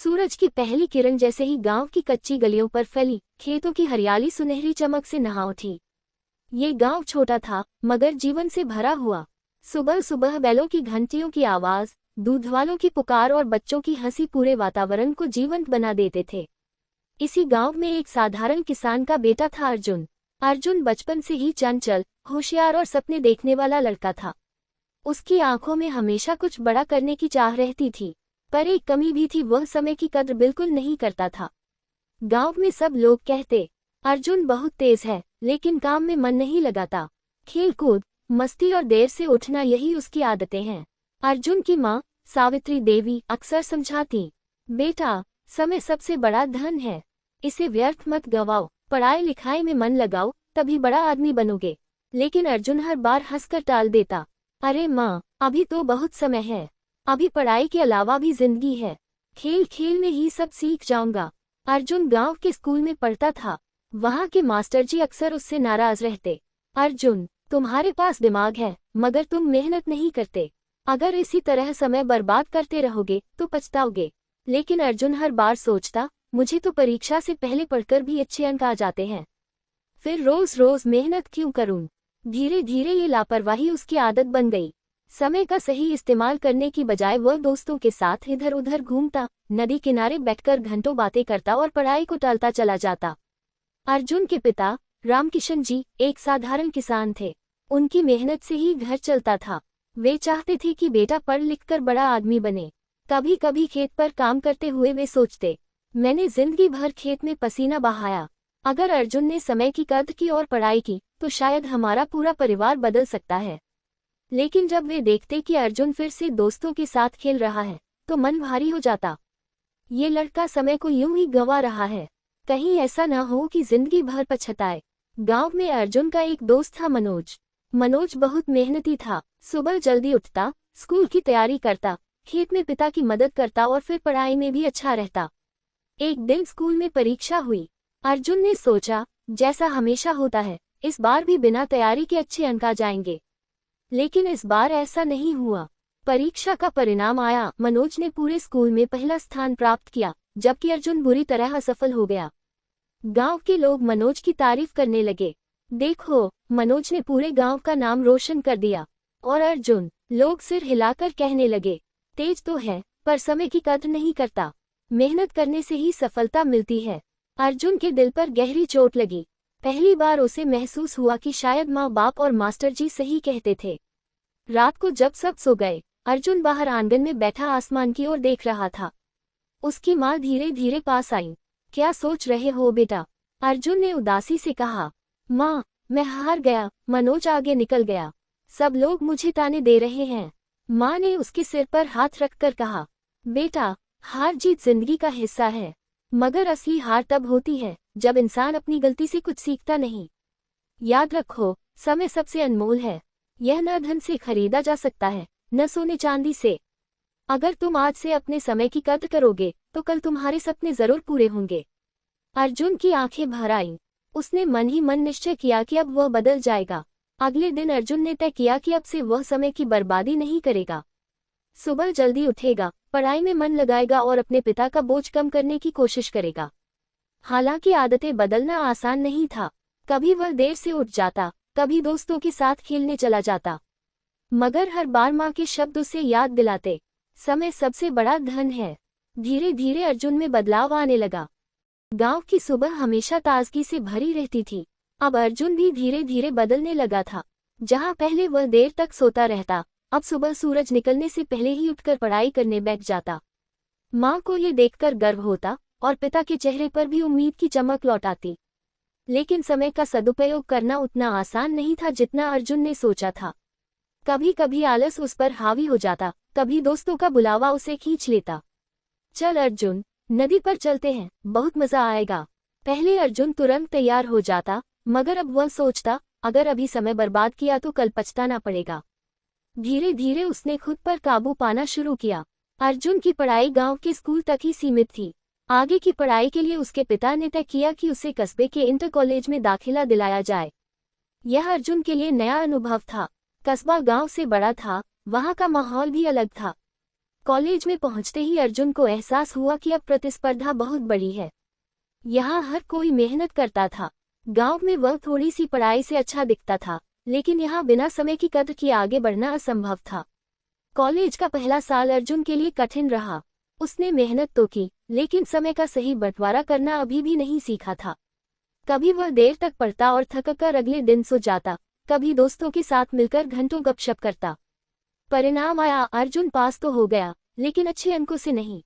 सूरज की पहली किरण जैसे ही गांव की कच्ची गलियों पर फैली, खेतों की हरियाली सुनहरी चमक से नहा उठी। ये गांव छोटा था मगर जीवन से भरा हुआ। सुबह सुबह बैलों की घंटियों की आवाज, दूध वालों की पुकार और बच्चों की हंसी पूरे वातावरण को जीवंत बना देते थे। इसी गांव में एक साधारण किसान का बेटा था अर्जुन। अर्जुन बचपन से ही चंचल, होशियार और सपने देखने वाला लड़का था। उसकी आंखों में हमेशा कुछ बड़ा करने की चाह रहती थी, पर एक कमी भी थी, वह समय की कद्र बिल्कुल नहीं करता था। गांव में सब लोग कहते, अर्जुन बहुत तेज है लेकिन काम में मन नहीं लगाता। खेल कूद, मस्ती और देर से उठना यही उसकी आदतें हैं। अर्जुन की माँ सावित्री देवी अक्सर समझाती, बेटा समय सबसे बड़ा धन है, इसे व्यर्थ मत गवाओ, पढ़ाई लिखाई में मन लगाओ, तभी बड़ा आदमी बनोगे। लेकिन अर्जुन हर बार हंसकर टाल देता, अरे माँ अभी तो बहुत समय है, अभी पढ़ाई के अलावा भी जिंदगी है, खेल खेल में ही सब सीख जाऊंगा। अर्जुन गांव के स्कूल में पढ़ता था। वहां के मास्टर जी अक्सर उससे नाराज रहते, अर्जुन तुम्हारे पास दिमाग है मगर तुम मेहनत नहीं करते, अगर इसी तरह समय बर्बाद करते रहोगे तो पछताओगे। लेकिन अर्जुन हर बार सोचता, मुझे तो परीक्षा से पहले पढ़कर भी अच्छे अंक आ जाते हैं, फिर रोज रोज मेहनत क्यों करूं। धीरे धीरे ये लापरवाही उसकी आदत बन गई। समय का सही इस्तेमाल करने की बजाय वह दोस्तों के साथ इधर उधर घूमता, नदी किनारे बैठकर घंटों बातें करता और पढ़ाई को टालता चला जाता। अर्जुन के पिता रामकिशन जी एक साधारण किसान थे। उनकी मेहनत से ही घर चलता था। वे चाहते थे कि बेटा पढ़ लिखकर बड़ा आदमी बने। कभी कभी खेत पर काम करते हुए वे सोचते, मैंने जिंदगी भर खेत में पसीना बहाया, अगर अर्जुन ने समय की कद्र की और पढ़ाई की तो शायद हमारा पूरा परिवार बदल सकता है। लेकिन जब वे देखते कि अर्जुन फिर से दोस्तों के साथ खेल रहा है तो मन भारी हो जाता। ये लड़का समय को यूं ही गंवा रहा है, कहीं ऐसा न हो कि जिंदगी भर पछताए। गांव में अर्जुन का एक दोस्त था मनोज। मनोज बहुत मेहनती था। सुबह जल्दी उठता, स्कूल की तैयारी करता, खेत में पिता की मदद करता और फिर पढ़ाई में भी अच्छा रहता। एक दिन स्कूल में परीक्षा हुई। अर्जुन ने सोचा, जैसा हमेशा होता है इस बार भी बिना तैयारी के अच्छे अंक आ जाएंगे। लेकिन इस बार ऐसा नहीं हुआ। परीक्षा का परिणाम आया, मनोज ने पूरे स्कूल में पहला स्थान प्राप्त किया, जबकि अर्जुन बुरी तरह असफल हो गया। गांव के लोग मनोज की तारीफ करने लगे, देखो मनोज ने पूरे गांव का नाम रोशन कर दिया। और अर्जुन, लोग सिर हिलाकर कहने लगे, तेज तो है पर समय की कद्र नहीं करता, मेहनत करने से ही सफलता मिलती है। अर्जुन के दिल पर गहरी चोट लगी। पहली बार उसे महसूस हुआ कि शायद माँ बाप और मास्टर जी सही कहते थे। रात को जब सब सो गए, अर्जुन बाहर आंगन में बैठा आसमान की ओर देख रहा था। उसकी माँ धीरे धीरे पास आई। क्या सोच रहे हो बेटा? अर्जुन ने उदासी से कहा। माँ, मैं हार गया, मनोज आगे निकल गया, सब लोग मुझे ताने दे रहे हैं। माँ ने उसके सिर पर हाथ रखकर कहा, बेटा हार जीत जिंदगी का हिस्सा है, मगर असली हार तब होती है जब इंसान अपनी गलती से कुछ सीखता नहीं। याद रखो, समय सबसे अनमोल है, यह न धन से खरीदा जा सकता है न सोने चांदी से। अगर तुम आज से अपने समय की कद्र करोगे तो कल तुम्हारे सपने जरूर पूरे होंगे। अर्जुन की आंखें भर आईं। उसने मन ही मन निश्चय किया कि अब वह बदल जाएगा। अगले दिन अर्जुन ने तय किया कि अब से वह समय की बर्बादी नहीं करेगा। सुबह जल्दी उठेगा, पढ़ाई में मन लगाएगा और अपने पिता का बोझ कम करने की कोशिश करेगा। हालांकि आदतें बदलना आसान नहीं था। कभी वह देर से उठ जाता, कभी दोस्तों के साथ खेलने चला जाता, मगर हर बार माँ के शब्द उसे याद दिलाते, समय सबसे बड़ा धन है। धीरे धीरे अर्जुन में बदलाव आने लगा। गांव की सुबह हमेशा ताजगी से भरी रहती थी। अब अर्जुन भी धीरे धीरे बदलने लगा था। जहां पहले वह देर तक सोता रहता, अब सुबह सूरज निकलने से पहले ही उठकर पढ़ाई करने बैठ जाता। माँ को ये देखकर गर्व होता और पिता के चेहरे पर भी उम्मीद की चमक लौट आती। लेकिन समय का सदुपयोग करना उतना आसान नहीं था जितना अर्जुन ने सोचा था। कभी कभी आलस उस पर हावी हो जाता, कभी दोस्तों का बुलावा उसे खींच लेता। चल अर्जुन, नदी पर चलते हैं, बहुत मजा आएगा। पहले अर्जुन तुरंत तैयार हो जाता, मगर अब वह सोचता, अगर अभी समय बर्बाद किया तो कल पछताना पड़ेगा। धीरे धीरे उसने खुद पर काबू पाना शुरू किया। अर्जुन की पढ़ाई गांव के स्कूल तक ही सीमित थी। आगे की पढ़ाई के लिए उसके पिता ने तय किया कि उसे कस्बे के इंटर कॉलेज में दाखिला दिलाया जाए। यह अर्जुन के लिए नया अनुभव था। कस्बा गांव से बड़ा था, वहां का माहौल भी अलग था। कॉलेज में पहुंचते ही अर्जुन को एहसास हुआ कि अब प्रतिस्पर्धा बहुत बड़ी है। यहाँ हर कोई मेहनत करता था। गांव में वह थोड़ी सी पढ़ाई से अच्छा दिखता था, लेकिन यहाँ बिना समय की कद्र किए आगे बढ़ना असंभव था। कॉलेज का पहला साल अर्जुन के लिए कठिन रहा। उसने मेहनत तो की, लेकिन समय का सही बंटवारा करना अभी भी नहीं सीखा था। कभी वह देर तक पढ़ता और थककर अगले दिन सो जाता, कभी दोस्तों के साथ मिलकर घंटों गपशप करता। परिणाम आया, अर्जुन पास तो हो गया, लेकिन अच्छे अंकों से नहीं।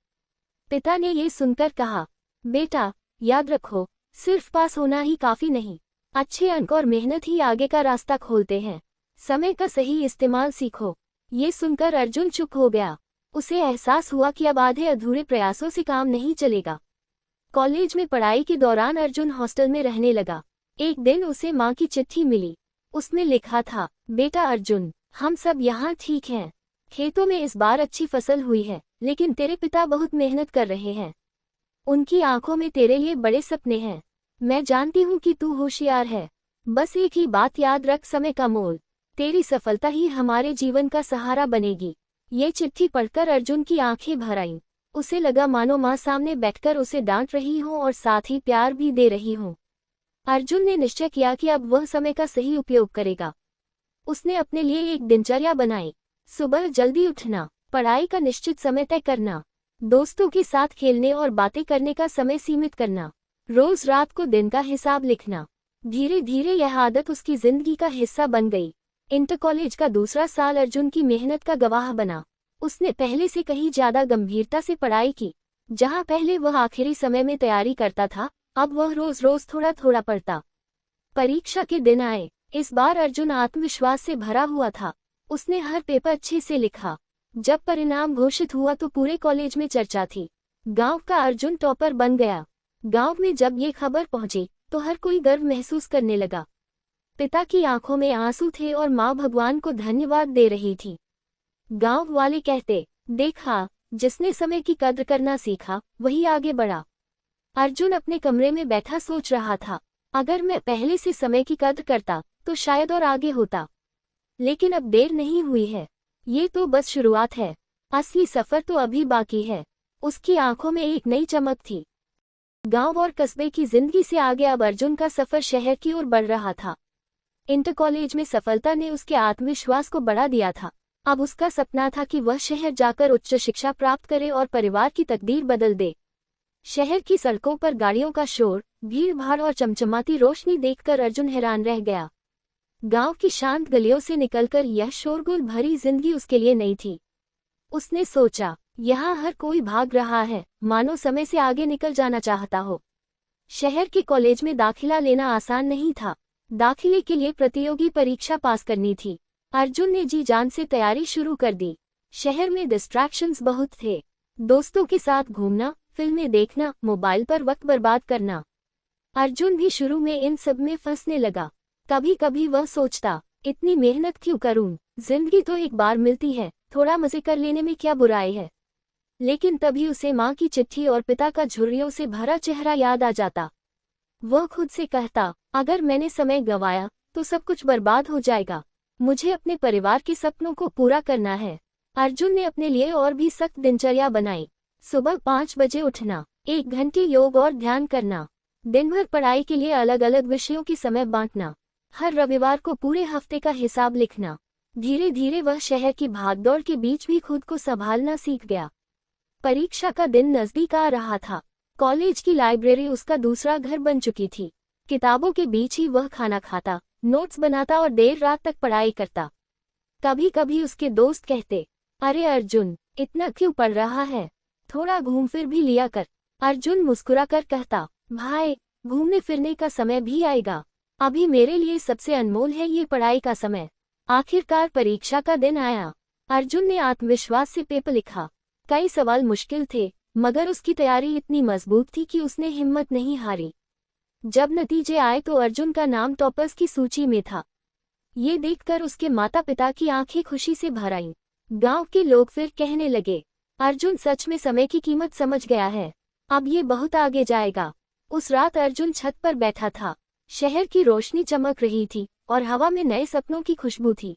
पिता ने ये सुनकर कहा, बेटा याद रखो, सिर्फ पास होना ही काफी नहीं, अच्छे अंक और मेहनत ही आगे का रास्ता खोलते हैं। समय का सही इस्तेमाल सीखो। ये सुनकर अर्जुन चुप हो गया। उसे एहसास हुआ कि अब आधे अधूरे प्रयासों से काम नहीं चलेगा। कॉलेज में पढ़ाई के दौरान अर्जुन हॉस्टल में रहने लगा। एक दिन उसे माँ की चिट्ठी मिली। उसमें लिखा था, बेटा अर्जुन, हम सब यहाँ ठीक हैं। खेतों में इस बार अच्छी फसल हुई है, लेकिन तेरे पिता बहुत मेहनत कर रहे हैं। उनकी आंखों में तेरे लिए बड़े सपने हैं। मैं जानती हूँ कि तू होशियार है। बस एक ही बात याद रख, समय का मोल। तेरी सफलता ही हमारे जीवन का सहारा बनेगी। ये चिट्ठी पढ़कर अर्जुन की आंखें भर आईं। उसे लगा मानो माँ सामने बैठकर उसे डांट रही हो और साथ ही प्यार भी दे रही हो। अर्जुन ने निश्चय किया कि अब वह समय का सही उपयोग करेगा। उसने अपने लिए एक दिनचर्या बनाई। सुबह जल्दी उठना, पढ़ाई का निश्चित समय तय करना, दोस्तों के साथ खेलने और बातें करने का समय सीमित करना, रोज रात को दिन का हिसाब लिखना। धीरे धीरे यह आदत उसकी जिंदगी का हिस्सा बन गई। इंटर कॉलेज का दूसरा साल अर्जुन की मेहनत का गवाह बना। उसने पहले से कहीं ज्यादा गंभीरता से पढ़ाई की। जहां पहले वह आखिरी समय में तैयारी करता था, अब वह रोज रोज थोड़ा थोड़ा पढ़ता। परीक्षा के दिन आए। इस बार अर्जुन आत्मविश्वास से भरा हुआ था। उसने हर पेपर अच्छे से लिखा। जब परिणाम घोषित हुआ तो पूरे कॉलेज में चर्चा थी। गांव का अर्जुन टॉपर बन गया। गांव में जब ये खबर पहुंची तो हर कोई गर्व महसूस करने लगा। पिता की आंखों में आंसू थे और माँ भगवान को धन्यवाद दे रही थी। गांव वाले कहते, देखा, जिसने समय की कद्र करना सीखा वही आगे बढ़ा। अर्जुन अपने कमरे में बैठा सोच रहा था, अगर मैं पहले से समय की कद्र करता तो शायद और आगे होता। लेकिन अब देर नहीं हुई है। ये तो बस शुरुआत है। असली सफर तो अभी बाकी है। उसकी आंखों में एक नई चमक थी। गांव और कस्बे की जिंदगी से आगे अब अर्जुन का सफर शहर की ओर बढ़ रहा था। इंटर कॉलेज में सफलता ने उसके आत्मविश्वास को बढ़ा दिया था। अब उसका सपना था कि वह शहर जाकर उच्च शिक्षा प्राप्त करे और परिवार की तकदीर बदल दे। शहर की सड़कों पर गाड़ियों का शोर, भीड़-भाड़ और चमचमाती रोशनी देखकर अर्जुन हैरान रह गया। गांव की शांत गलियों से निकलकर यह शोरगुल भरी जिंदगी उसके लिए नई थी। उसने सोचा, यहाँ हर कोई भाग रहा है, मानो समय से आगे निकल जाना चाहता हो। शहर के कॉलेज में दाखिला लेना आसान नहीं था। दाखिले के लिए प्रतियोगी परीक्षा पास करनी थी। अर्जुन ने जी जान से तैयारी शुरू कर दी। शहर में डिस्ट्रैक्शंस बहुत थे। दोस्तों के साथ घूमना, फिल्में देखना, मोबाइल पर वक्त बर्बाद करना। अर्जुन भी शुरू में इन सब में फंसने लगा। कभी कभी वह सोचता, इतनी मेहनत क्यों करूं? जिंदगी तो एक बार मिलती है, थोड़ा मजे कर लेने में क्या बुराई है। लेकिन तभी उसे माँ की चिट्ठी और पिता का झुर्रियों से भरा चेहरा याद आ जाता। वह खुद से कहता, अगर मैंने समय गंवाया तो सब कुछ बर्बाद हो जाएगा। मुझे अपने परिवार के सपनों को पूरा करना है। अर्जुन ने अपने लिए और भी सख्त दिनचर्या बनाई। सुबह 5 बजे उठना, 1 घंटे योग और ध्यान करना, दिन भर पढ़ाई के लिए अलग अलग विषयों की समय बांटना, हर रविवार को पूरे हफ्ते का हिसाब लिखना। धीरे धीरे वह शहर की भागदौड़ के बीच भी खुद को संभालना सीख गया। परीक्षा का दिन नजदीक आ रहा था। कॉलेज की लाइब्रेरी उसका दूसरा घर बन चुकी थी। किताबों के बीच ही वह खाना खाता, नोट्स बनाता और देर रात तक पढ़ाई करता। कभी कभी उसके दोस्त कहते, अरे अर्जुन, इतना क्यों पढ़ रहा है? थोड़ा घूम फिर भी लिया कर। अर्जुन मुस्कुराकर कहता, भाई, घूमने फिरने का समय भी आएगा। अभी मेरे लिए सबसे अनमोल है ये पढ़ाई का समय। आखिरकार परीक्षा का दिन आया। अर्जुन ने आत्मविश्वास से पेपर लिखा। कई सवाल मुश्किल थे, मगर उसकी तैयारी इतनी मजबूत थी कि उसने हिम्मत नहीं हारी। जब नतीजे आए तो अर्जुन का नाम टॉपर्स की सूची में था। ये देखकर उसके माता पिता की आंखें खुशी से भर आईं। गांव के लोग फिर कहने लगे, अर्जुन सच में समय की कीमत समझ गया है। अब ये बहुत आगे जाएगा। उस रात अर्जुन छत पर बैठा था। शहर की रोशनी चमक रही थी और हवा में नए सपनों की खुशबू थी।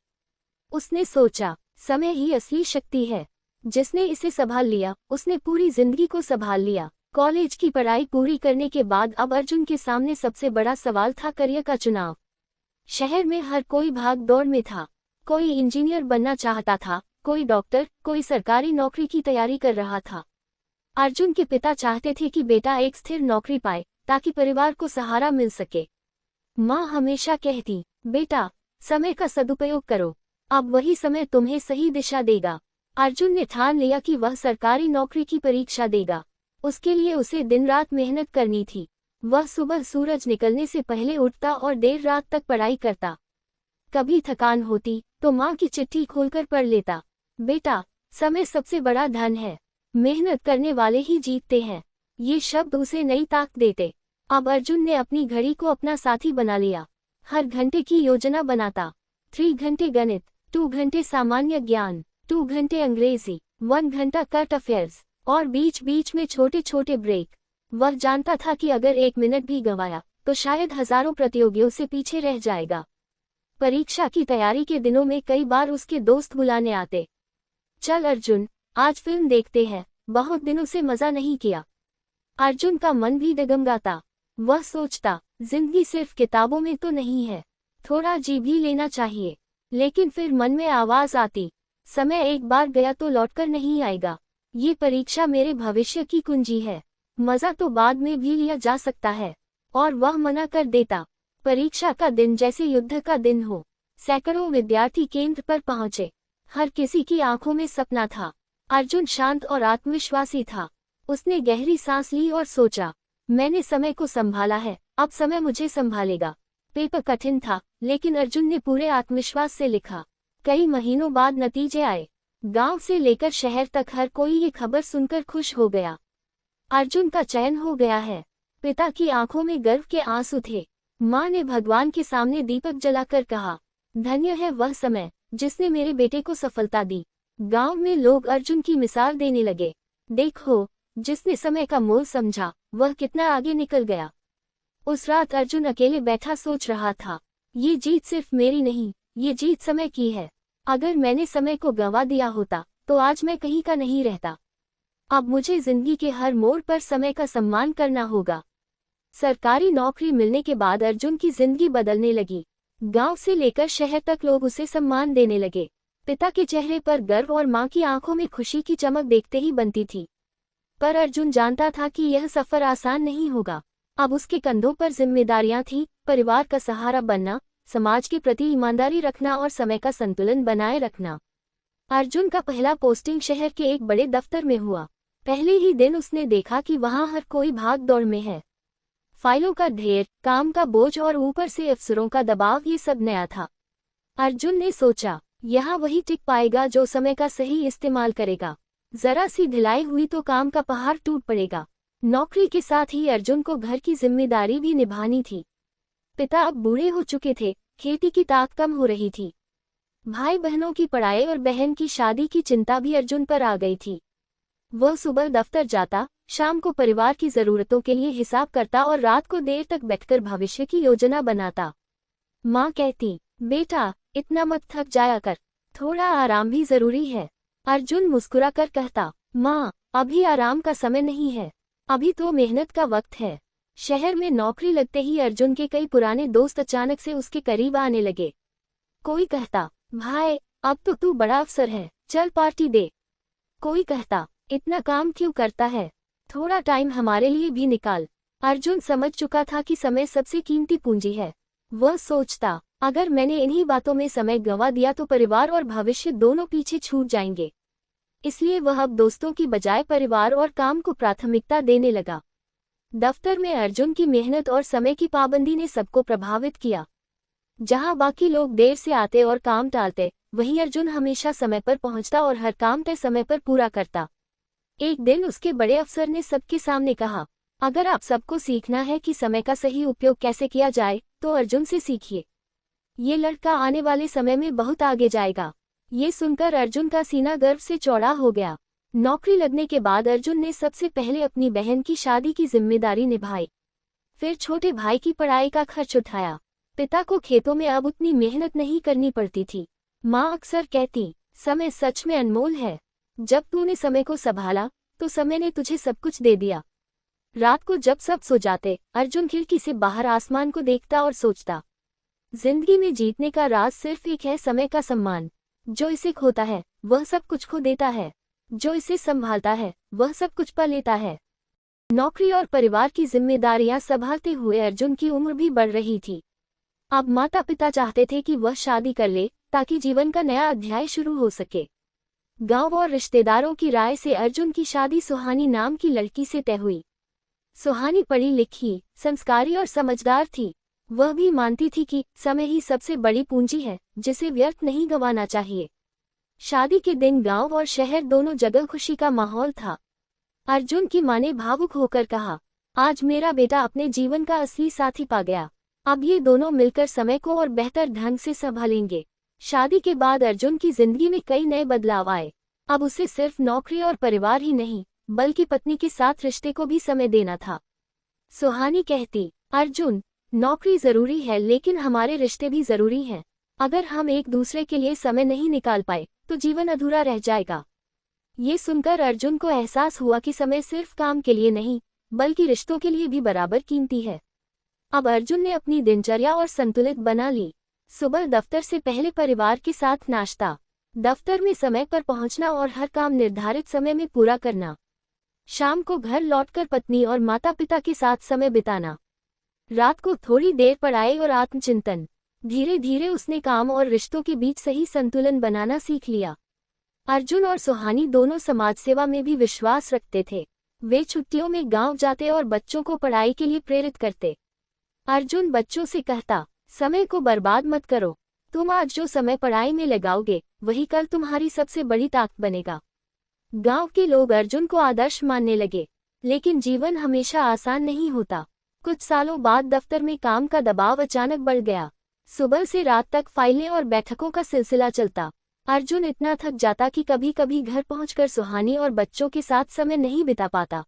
उसने सोचा, समय ही असली शक्ति है। जिसने इसे संभाल लिया उसने पूरी जिंदगी को संभाल लिया। कॉलेज की पढ़ाई पूरी करने के बाद अब अर्जुन के सामने सबसे बड़ा सवाल था करियर का चुनाव। शहर में हर कोई भाग दौड़ में था। कोई इंजीनियर बनना चाहता था, कोई डॉक्टर, कोई सरकारी नौकरी की तैयारी कर रहा था। अर्जुन के पिता चाहते थे कि बेटा एक स्थिर नौकरी पाए ताकि परिवार को सहारा मिल सके। माँ हमेशा कहती, बेटा समय का सदुपयोग करो, अब वही समय तुम्हें सही दिशा देगा। अर्जुन ने ठान लिया कि वह सरकारी नौकरी की परीक्षा देगा। उसके लिए उसे दिन रात मेहनत करनी थी। वह सुबह सूरज निकलने से पहले उठता और देर रात तक पढ़ाई करता। कभी थकान होती तो माँ की चिट्ठी खोलकर पढ़ लेता। बेटा समय सबसे बड़ा धन है, मेहनत करने वाले ही जीतते हैं। ये शब्द उसे नई ताकत देते। अब अर्जुन ने अपनी घड़ी को अपना साथी बना लिया। हर घंटे की योजना बनाता। 3 घंटे गणित, 2 घंटे सामान्य ज्ञान, 2 घंटे अंग्रेजी, 1 घंटा करंट अफेयर्स और बीच बीच में छोटे छोटे ब्रेक। वह जानता था कि अगर 1 मिनट भी गंवाया तो शायद हजारों प्रतियोगियों से पीछे रह जाएगा। परीक्षा की तैयारी के दिनों में कई बार उसके दोस्त बुलाने आते। चल अर्जुन, आज फिल्म देखते हैं, बहुत दिनों से मजा नहीं किया। अर्जुन का मन भी डगमगाता। वह सोचता, जिंदगी सिर्फ किताबों में तो नहीं है, थोड़ा जी भी लेना चाहिए। लेकिन फिर मन में आवाज आती, समय एक बार गया तो लौटकर नहीं आएगा। ये परीक्षा मेरे भविष्य की कुंजी है, मजा तो बाद में भी लिया जा सकता है। और वह मना कर देता। परीक्षा का दिन जैसे युद्ध का दिन हो। सैकड़ों विद्यार्थी केंद्र पर पहुंचे। हर किसी की आंखों में सपना था। अर्जुन शांत और आत्मविश्वासी था। उसने गहरी सांस ली और सोचा, मैंने समय को संभाला है, अब समय मुझे संभालेगा। पेपर कठिन था, लेकिन अर्जुन ने पूरे आत्मविश्वास से लिखा। कई महीनों बाद नतीजे आए। गांव से लेकर शहर तक हर कोई ये खबर सुनकर खुश हो गया। अर्जुन का चयन हो गया है। पिता की आंखों में गर्व के आंसू थे। माँ ने भगवान के सामने दीपक जलाकर कहा, धन्य है वह समय जिसने मेरे बेटे को सफलता दी। गांव में लोग अर्जुन की मिसाल देने लगे। देखो, जिसने समय का मोल समझा वह कितना आगे निकल गया। उस रात अर्जुन अकेले बैठा सोच रहा था, ये जीत सिर्फ मेरी नहीं, ये जीत समय की है। अगर मैंने समय को गंवा दिया होता तो आज मैं कहीं का नहीं रहता। अब मुझे जिंदगी के हर मोड़ पर समय का सम्मान करना होगा। सरकारी नौकरी मिलने के बाद अर्जुन की जिंदगी बदलने लगी। गांव से लेकर शहर तक लोग उसे सम्मान देने लगे। पिता के चेहरे पर गर्व और मां की आंखों में खुशी की चमक देखते ही बनती थी। पर अर्जुन जानता था कि यह सफर आसान नहीं होगा। अब उसके कंधों पर जिम्मेदारियां थीं, परिवार का सहारा बनना, समाज के प्रति ईमानदारी रखना और समय का संतुलन बनाए रखना। अर्जुन का पहला पोस्टिंग शहर के एक बड़े दफ्तर में हुआ। पहले ही दिन उसने देखा कि वहां हर कोई भाग दौड़ में है। फाइलों का ढेर, काम का बोझ और ऊपर से अफसरों का दबाव, ये सब नया था। अर्जुन ने सोचा, यहाँ वही टिक पाएगा जो समय का सही इस्तेमाल करेगा। जरा सी ढिलाई हुई तो काम का पहाड़ टूट पड़ेगा। नौकरी के साथ ही अर्जुन को घर की जिम्मेदारी भी निभानी थी। पिता अब बूढ़े हो चुके थे, खेती की ताकत कम हो रही थी। भाई बहनों की पढ़ाई और बहन की शादी की चिंता भी अर्जुन पर आ गई थी। वह सुबह दफ्तर जाता, शाम को परिवार की जरूरतों के लिए हिसाब करता और रात को देर तक बैठकर भविष्य की योजना बनाता। माँ कहती, बेटा इतना मत थक जाया कर, थोड़ा आराम भी जरूरी है। अर्जुन मुस्कुराकर कहता, माँ अभी आराम का समय नहीं है, अभी तो मेहनत का वक्त है। शहर में नौकरी लगते ही अर्जुन के कई पुराने दोस्त अचानक से उसके करीब आने लगे। कोई कहता, भाई अब तो तू बड़ा अफसर है, चल पार्टी दे। कोई कहता, इतना काम क्यों करता है, थोड़ा टाइम हमारे लिए भी निकाल। अर्जुन समझ चुका था कि समय सबसे कीमती पूंजी है। वह सोचता, अगर मैंने इन्हीं बातों में समय गंवा दिया तो परिवार और भविष्य दोनों पीछे छूट जाएंगे। इसलिए वह अब दोस्तों की बजाय परिवार और काम को प्राथमिकता देने लगा। दफ्तर में अर्जुन की मेहनत और समय की पाबंदी ने सबको प्रभावित किया। जहां बाकी लोग देर से आते और काम टालते, वहीं अर्जुन हमेशा समय पर पहुंचता और हर काम तय समय पर पूरा करता। एक दिन उसके बड़े अफसर ने सबके सामने कहा, अगर आप सबको सीखना है कि समय का सही उपयोग कैसे किया जाए तो अर्जुन से सीखिए। ये लड़का आने वाले समय में बहुत आगे जाएगा। ये सुनकर अर्जुन का सीना गर्व से चौड़ा हो गया। नौकरी लगने के बाद अर्जुन ने सबसे पहले अपनी बहन की शादी की जिम्मेदारी निभाई। फिर छोटे भाई की पढ़ाई का खर्च उठाया। पिता को खेतों में अब उतनी मेहनत नहीं करनी पड़ती थी। माँ अक्सर कहती, समय सच में अनमोल है। जब तूने समय को संभाला तो समय ने तुझे सब कुछ दे दिया। रात को जब सब सो जाते, अर्जुन खिड़की से बाहर आसमान को देखता और सोचता, जिंदगी में जीतने का राज सिर्फ एक है, समय का सम्मान। जो इसे खोता है वह सब कुछ खो देता है, जो इसे संभालता है वह सब कुछ पा लेता है। नौकरी और परिवार की जिम्मेदारियां संभालते हुए अर्जुन की उम्र भी बढ़ रही थी। अब माता पिता चाहते थे कि वह शादी कर ले ताकि जीवन का नया अध्याय शुरू हो सके। गांव और रिश्तेदारों की राय से अर्जुन की शादी सुहानी नाम की लड़की से तय हुई। सुहानी पढ़ी लिखी, संस्कारी और समझदार थी। वह भी मानती थी कि समय ही सबसे बड़ी पूंजी है जिसे व्यर्थ नहीं गंवाना चाहिए। शादी के दिन गांव और शहर दोनों जगह खुशी का माहौल था। अर्जुन की मां ने भावुक होकर कहा, आज मेरा बेटा अपने जीवन का असली साथी पा गया। अब ये दोनों मिलकर समय को और बेहतर ढंग से संभालेंगे। शादी के बाद अर्जुन की जिंदगी में कई नए बदलाव आए। अब उसे सिर्फ नौकरी और परिवार ही नहीं बल्कि पत्नी के साथ रिश्ते को भी समय देना था। सुहानी कहती, अर्जुन, नौकरी जरूरी है लेकिन हमारे रिश्ते भी जरूरी हैं। अगर हम एक दूसरे के लिए समय नहीं निकाल पाए तो जीवन अधूरा रह जाएगा। ये सुनकर अर्जुन को एहसास हुआ कि समय सिर्फ काम के लिए नहीं बल्कि रिश्तों के लिए भी बराबर कीमती है। अब अर्जुन ने अपनी दिनचर्या और संतुलित बना ली। सुबह दफ्तर से पहले परिवार के साथ नाश्ता, दफ्तर में समय पर पहुंचना और हर काम निर्धारित समय में पूरा करना। शाम को घर लौटकर पत्नी और माता पिता के साथ समय बिताना। रात को थोड़ी देर पढ़ाई और आत्मचिंतन। धीरे धीरे उसने काम और रिश्तों के बीच सही संतुलन बनाना सीख लिया। अर्जुन और सुहानी दोनों समाज सेवा में भी विश्वास रखते थे। वे छुट्टियों में गांव जाते और बच्चों को पढ़ाई के लिए प्रेरित करते। अर्जुन बच्चों से कहता, समय को बर्बाद मत करो। तुम आज जो समय पढ़ाई में लगाओगे वही कल तुम्हारी सबसे बड़ी ताकत बनेगा। गांव के लोग अर्जुन को आदर्श मानने लगे। लेकिन जीवन हमेशा आसान नहीं होता। कुछ सालों बाद दफ्तर में काम का दबाव अचानक बढ़ गया। सुबह से रात तक फाइलें और बैठकों का सिलसिला चलता। अर्जुन इतना थक जाता कि कभी कभी घर पहुंचकर सुहानी और बच्चों के साथ समय नहीं बिता पाता।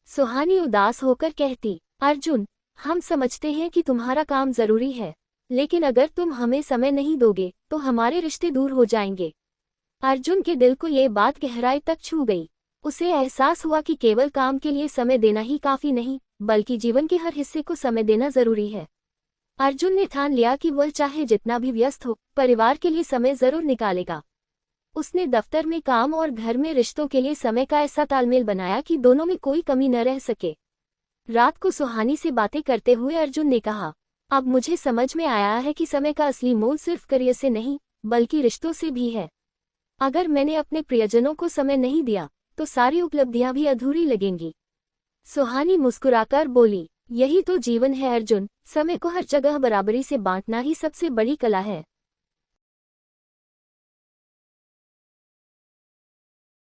सुहानी उदास होकर कहती, अर्जुन, हम समझते हैं कि तुम्हारा काम जरूरी है, लेकिन अगर तुम हमें समय नहीं दोगे तो हमारे रिश्ते दूर हो जाएंगे। अर्जुन के दिल को ये बात गहराई तक छू गई। उसे एहसास हुआ कि केवल काम के लिए समय देना ही काफी नहीं बल्कि जीवन के हर हिस्से को समय देना जरूरी है। अर्जुन ने ठान लिया कि वह चाहे जितना भी व्यस्त हो परिवार के लिए समय जरूर निकालेगा। उसने दफ्तर में काम और घर में रिश्तों के लिए समय का ऐसा तालमेल बनाया कि दोनों में कोई कमी न रह सके। रात को सुहानी से बातें करते हुए अर्जुन ने कहा, अब मुझे समझ में आया है कि समय का असली मोल सिर्फ करियर से नहीं बल्कि रिश्तों से भी है। अगर मैंने अपने प्रियजनों को समय नहीं दिया तो सारी उपलब्धियां भी अधूरी लगेंगी। सुहानी मुस्कुराकर बोली, यही तो जीवन है अर्जुन, समय को हर जगह बराबरी से बांटना ही सबसे बड़ी कला है।